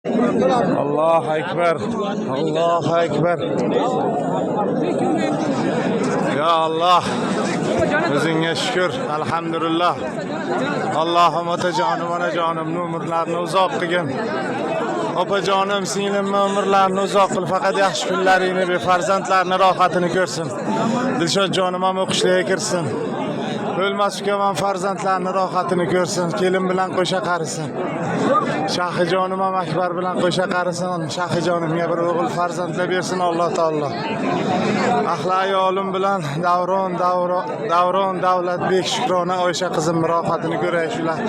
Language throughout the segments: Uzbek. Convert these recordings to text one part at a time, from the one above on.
Allohu akbar. Allohu akbar. Ya Allah. O'zingga shukr. Alhamdulillah. Allohim otajonim, onajonimni umrlarini uzoq qilgin. Opajonim, singlimni umrlarini uzoq qil. Faqat yaxshi kunlaringni, befarzandlarni rohatini ko'rsin. Dilshodjonim ham o'qishlarga kirsin. O'lmas ukaman farzandlarni rohatini ko'rsin. Kelin bilan qo'sha qarisin. Shahijonim ham Akbar bilan qo'sha qarisin. Shahijonimga bir o'g'il farzandlar bersin Alloh taolo. Ahli ayolim bilan Davron Davlatbek Shukrona Oysha qizim rohatini ko'ray shular.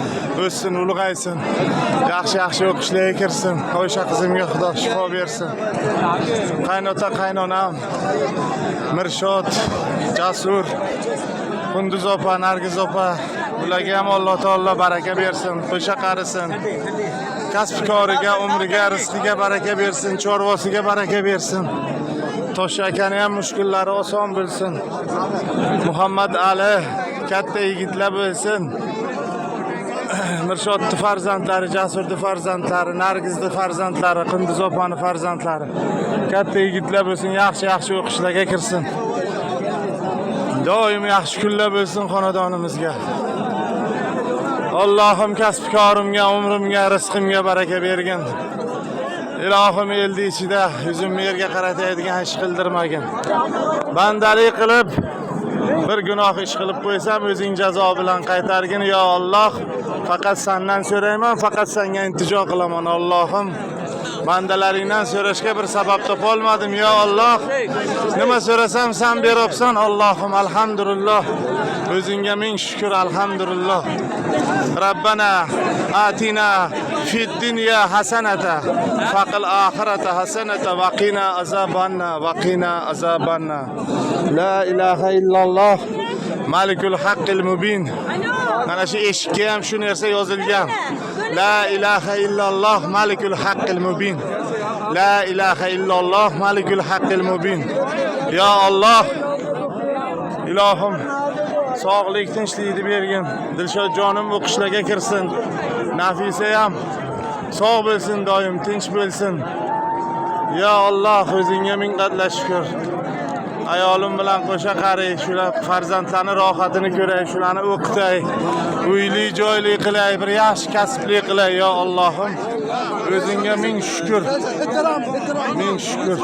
O'ssin, ulg'aysin. Yaxshi o'qishlarga kirsin. Oysha qizimga Xudo shifo bersin. Qaynota qaynonam Mirshod, Jasur, Kunduz opa, Nargiz opa, ularga ham Alloh taolo baraka bersin, qo'sha qarisin. Kasb-koriga, umriga, rizqiga baraka bersin, chorvasiga baraka bersin. Tosh akani ham mushkullari oson bo'lsin. Muhammad Ali katta yigitlar bo'lsin. Mirshodning farzandlari, Jasurning farzandlari, Nargizning farzandlari, Kunduz opaning farzandlari katta yigitlar bo'lsin, yaxshi o'qishlarga kirsin. Doim yaxshi kunlar bo'lsin xonadonimizga. Allohim kasb-korimga, umrimga, rizqimga baraka bergin. Ilohim eldi ichida yuzimni yerga qaratadigan ish qildirmagin. Bandalik qilib bir gunoh ish qilib qo'ysam, o'zing jazo bilan qaytargin yo Alloh. Faqat sendan so'rayman, faqat senga iltijo qilaman Allohim. Bandalaringdan so'rashga bir sabab topa olmadim yo Alloh. Nima so'rasam sen beribsan Allohim, alhamdulillah. O'zingga ming shukr, alhamdulillah. Rabbana atina fid dunya hasanata faqil oxirata hasanata va qina azabanna. La ilaha illalloh malikul haqqil mubin. Mana shu eshikka ham shu narsa yozilgan. La ilaha illalloh malikul haqqil mubin. La ilaha illalloh malikul haqqil mubin. Ya Allah, ilohim sog'lik, tinchlikni bergin. Dilshodjonim o'qishlarga kirsin. Nafisa ham sog' bo'lsin, doim tinch bo'lsin. Ya Allah, o'zingga ming qadla shukr. Ayolim bilan qo'sha qaray, shular farzandlarni rohatini ko'ray, shularni o'qitay, uyli joyli qilay, bir yaxshi kasbli qilay yo Allohim. O'zingga ming shukr. Ming shukr.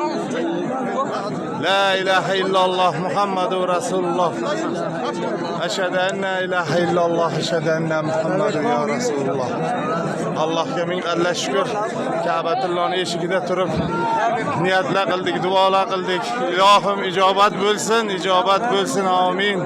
La ilaha illalloh Muhammadur Rasululloh. Ashhadu anna ilaha illalloh, ashhadu anna Muhammadur ya Rasululloh. Allohga ming qadla shukr. Ka'batullohning eshigida turib niyatlar qildik, duolar qildik. Ilohim ijobat bo'lsin, amin.